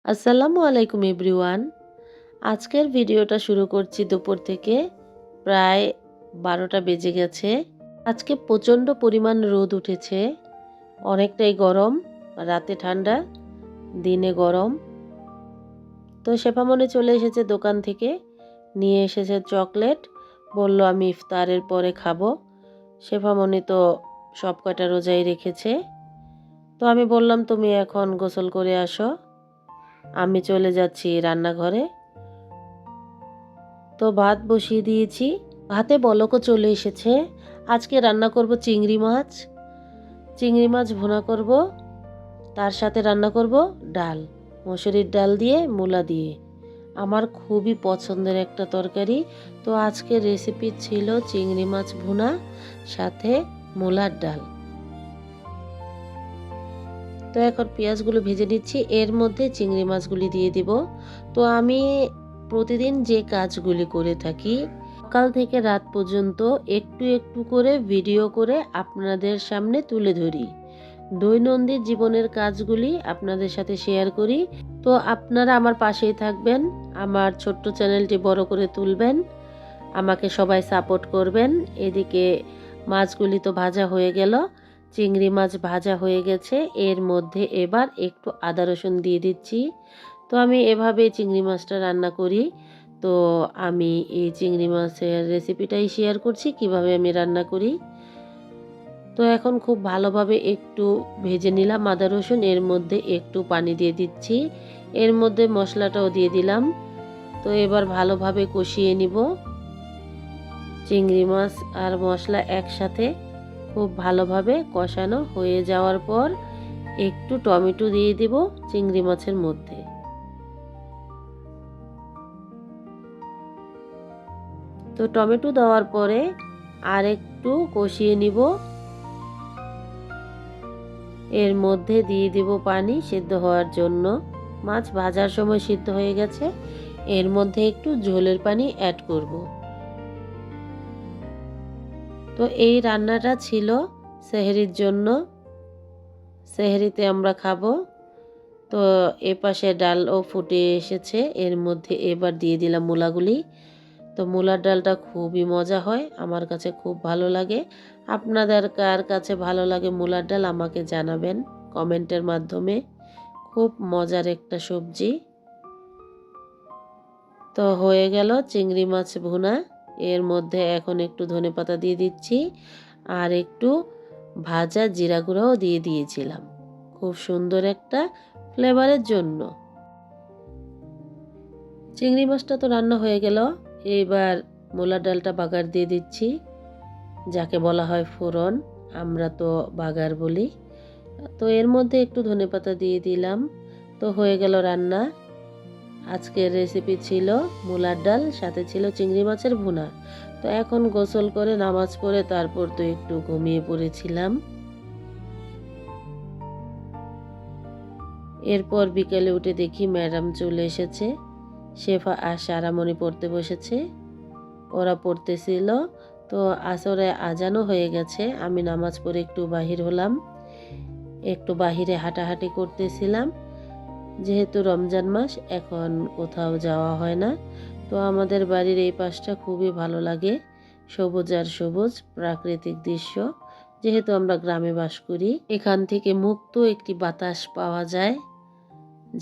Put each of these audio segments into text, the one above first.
আসসালামু আলাইকুম এভরিওয়ান। আজকের ভিডিওটা শুরু করছি দুপুর থেকে। প্রায় ১২টা বেজে গেছে। আজকে প্রচণ্ড পরিমাণ রোদ উঠেছে। অনেকটাই গরম, রাতে ঠান্ডা, দিনে গরম। তো শেফামনি চলে এসেছে দোকান থেকে, নিয়ে এসেছে চকলেট। বলল আমি ইফতারের পরে খাবো। শেফামনি তো সব কয়টা রোজাই রেখেছে। তো আমি বললাম তুমি এখন গোসল করে আসো, আমি চলে যাচ্ছি রান্নাঘরে। তো ভাত বসিয়ে দিয়েছি, ভাতে বলকও চলে এসেছে। আজকে রান্না করব চিংড়ি মাছ। চিংড়ি মাছ ভুনা করব, তার সাথে রান্না করব ডাল, মসুরির ডাল দিয়ে মূলা দিয়ে। আমার খুবই পছন্দের একটা তরকারি। তো আজকের রেসিপি ছিল চিংড়ি মাছ ভুনা সাথে মূলার ডাল। তো এখন পেঁয়াজগুলো ভেজে নিচ্ছি, এর মধ্যে চিংড়ি মাছগুলি দিয়ে দিব। তো আমি প্রতিদিন যে কাজগুলি করে থাকি, সকাল থেকে রাত পর্যন্ত একটু একটু করে ভিডিও করে আপনাদের সামনে তুলে ধরি। দৈনন্দিন জীবনের কাজগুলি আপনাদের সাথে শেয়ার করি। তো আপনারা আমার পাশেই থাকবেন, আমার ছোট্ট চ্যানেলটি বড় করে তুলবেন, আমাকে সবাই সাপোর্ট করবেন। এদিকে মাছগুলি তো ভাজা হয়ে গেল, চিংড়ি মাছ ভাজা হয়ে গেছে। এর মধ্যে এবার একটু আদা রসুন দিয়ে দিচ্ছি। তো আমি এভাবে চিংড়ি মাছটা রান্না করি। তো আমি এই চিংড়ি মাছের রেসিপিটাই শেয়ার করছি কিভাবে আমি রান্না করি। তো এখন খুব ভালোভাবে একটু ভেজে নিলাম আদা রসুন, এর মধ্যে একটু পানি দিয়ে দিচ্ছি, এর মধ্যে মশলাটাও দিয়ে দিলাম। তো এবার ভালোভাবে কষিয়ে নিব। চিংড়ি মাছ আর মশলা একসাথে খুব ভালোভাবে কষানো হয়ে যাওয়ার পর একটু টমেটো দিয়ে দিব চিংড়ি মাছের মধ্যে। তো টমেটো দেওয়ার পরে আর একটু কষিয়ে নিব। এর মধ্যে দিয়ে দিব পানি সিদ্ধ হওয়ার জন্য। মাছ ভাজার সময় সিদ্ধ হয়ে গেছে, এর মধ্যে একটু ঝোলের পানি অ্যাড করব। তো এই রান্নাটা ছিল সেহরির জন্য, সেহরিতে আমরা খাবো। তো এপাশে ডালও ফুটে এসেছে, এর মধ্যে এবার দিয়ে দিলাম মূলাগুলি। তো মূলার ডালটা খুবই মজা হয়, আমার কাছে খুব ভালো লাগে। আপনাদের কার কাছে ভালো লাগে মূলার ডাল আমাকে জানাবেন কমেন্টের মাধ্যমে। খুব মজার একটা সবজি। তো হয়ে গেল চিংড়ি মাছ ভুনা। এর মধ্যে এখন একটু ধনেপাতা দিয়ে দিচ্ছি, আর একটু ভাজা জিরা গুঁড়াও দিয়ে দিয়েছিলাম খুব সুন্দর একটা ফ্লেভারের জন্য। চিংড়ি মাছটা তো রান্না হয়ে গেল, এবার মূলার ডালটা বাগার দিয়ে দিচ্ছি, যাকে বলা হয় ফোড়ন, আমরা তো বাগার বলি। তো এর মধ্যে একটু ধনেপাতা দিয়ে দিলাম। তো হয়ে গেল রান্না। আজকের রেসিপি ছিল মূলার ডাল, সাথে ছিল চিংড়ি মাছের ভুনা। তো এখন গোসল করে নামাজ পড়ে তারপর তো একটু ঘুমিয়ে পড়েছিলাম। এরপর বিকেলে উঠে দেখি ম্যাডাম চলে এসেছে, শেফা আর সারামণি পড়তে বসেছে। ওরা পড়তেছিল। তো আসরে আজানও হয়ে গেছে, আমি নামাজ পড়ে একটু বাহির হলাম, একটু বাহিরে হাঁটাহাঁটি করতেছিলাম। যেহেতু রমজান মাস, এখন কোথাও যাওয়া হয় না। তো আমাদের বাড়ির এই পাশটা খুবই ভালো লাগে, সবুজ আর সবুজ প্রাকৃতিক দৃশ্য। যেহেতু আমরা গ্রামে বাস করি, এখান থেকে মুক্ত একটি বাতাস পাওয়া যায়,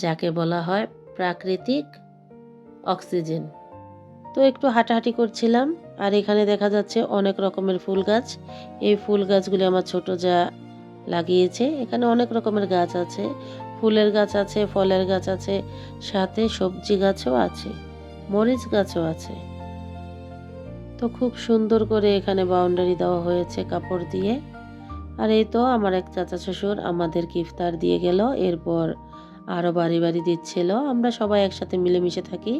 যাকে বলা হয় প্রাকৃতিক অক্সিজেন। তো একটু হাঁটাহাঁটি করছিলাম, আর এখানে দেখা যাচ্ছে অনেক রকমের ফুল গাছ। এই ফুল গাছগুলি আমার ছোট যা লাগিয়েছে। এখানে অনেক রকমের গাছ আছে, ফুলের গাছ আছে, ফলের গাছ আছে, সাথে সবজি গাছও আছে, মরিচ গাছও আছে। তো খুব সুন্দর করে এখানে বাউন্ডারি দেওয়া হয়েছে কাপড় দিয়ে। আর এই তো আমার এক চাচা শ্বশুর আমাদেরকে ইফতার দিয়ে গেল, এরপর আরও বাড়ি বাড়ি দিচ্ছিল। আমরা সবাই একসাথে মিলেমিশে থাকি।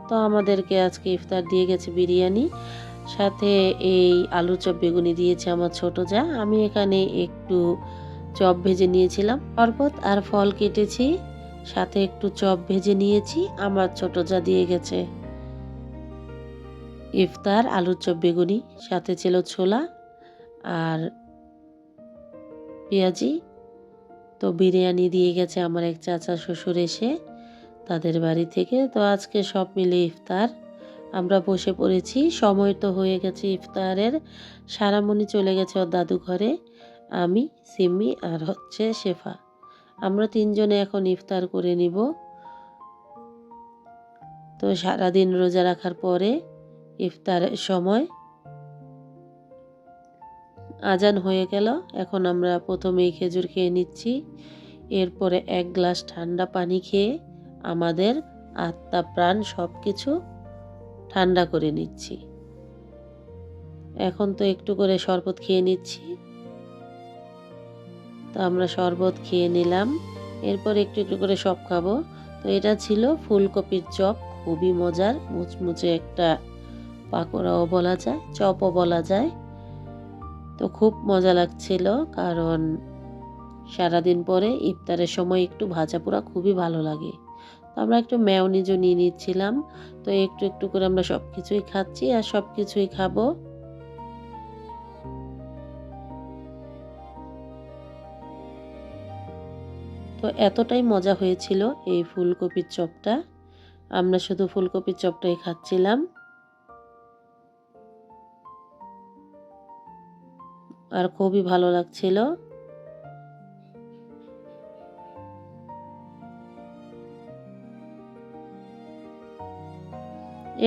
তো আমাদেরকে আজকে ইফতার দিয়ে গেছে বিরিয়ানি, সাথে এই আলু চপ বেগুনি দিয়েছে আমার ছোট যা। আমি এখানে একটু চপ ভেজে নিয়েছিলাম, শরবত আর ফল কেটেছি, সাথে একটু চপ ভেজে নিয়েছি, আমার ছোট যা দিয়ে গেছে। ইফতার আলুর চপ বেগুনি, সাথে ছিল ছোলা আর পেঁয়াজি। তো বিরিয়ানি দিয়ে গেছে আমার এক চাচা শ্বশুর এসে। তাদের বাড়ি থেকে। তো আজকে সব মিলে ইফতার। আমরা বসে পড়েছি, সময় তো হয়ে গেছে ইফতারের। সারামণি চলে গেছে ওর দাদু ঘরে, আমি, সিম্মি আর হচ্ছে শেফা। আমরা তিনজনে এখন ইফতার করে নিব। তো সারাদিন রোজা রাখার পরে ইফতারের সময় আজান হয়ে গেল। এখন আমরা প্রথমেই খেজুর খেয়ে নিচ্ছি, এরপরে এক গ্লাস ঠান্ডা পানি খেয়ে আমাদের আত্মা প্রাণ সব কিছু ঠান্ডা করে নিচ্ছি। এখন তো একটু করে শরবত খেয়ে নিচ্ছি। তো আমরা শরবত খেয়ে নিলাম, এরপর একটু একটু করে সব খাবো। তো এটা ছিল ফুলকপির চপ, খুবই মজার, মুচমুচে একটা পাকোড়াও বলা যায়, চপও বলা যায়। তো খুব মজা লাগছিল, কারণ সারাদিন পরে ইফতারের সময় একটু ভাজা পোড়া খুবই ভালো লাগে। তো আমরা একটু মেয়োনিজও নিয়ে নিচ্ছিলাম। তো একটু একটু করে আমরা সব কিছুই খাচ্ছি আর সব কিছুই খাবো। তো এতটাই মজা হয়েছিল এই ফুলকপির চপটা, আমরা শুধু ফুলকপির চপটাই খাচ্ছিলাম আর খুবই ভালো লাগছিল।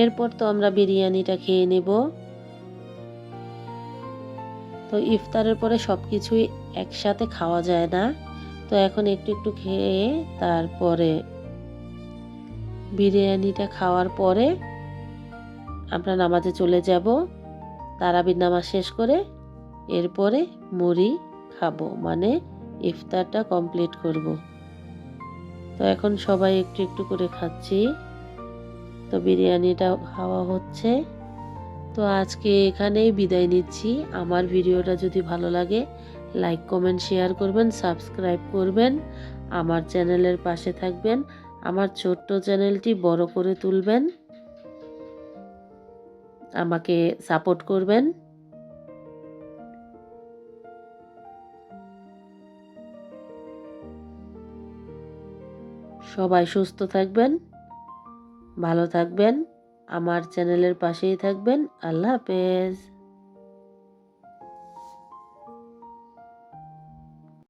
এরপর তো আমরা বিরিয়ানিটা খেয়ে নেব। তো ইফতারের পরে সব কিছুই একসাথে খাওয়া যায় না, তো এখন একটু একটু খেয়ে তারপরে বিরিয়ানিটা খাওয়ার পরে আমরা নামাজে চলে যাব। তারাবির নামাজ শেষ করে এরপরে মুড়ি খাবো, মানে ইফতারটা কমপ্লিট করব। তো এখন সবাই একটু একটু করে খাচ্ছি। তো বিরিয়ানিটা খাওয়া হচ্ছে। তো আজকে এখানেই বিদায় নিচ্ছি। আমার ভিডিওটা যদি ভালো লাগে লাইক কমেন্ট শেয়ার করবেন, সাবস্ক্রাইব করবেন, আমার চ্যানেলের পাশে থাকবেন, আমার ছোট্ট চ্যানেলটি বড় করে তুলবেন, আমাকে সাপোর্ট করবেন। সবাই সুস্থ থাকবেন, ভালো থাকবেন, আমার চ্যানেলের পাশেই থাকবেন। আল্লাহ হাফেজ।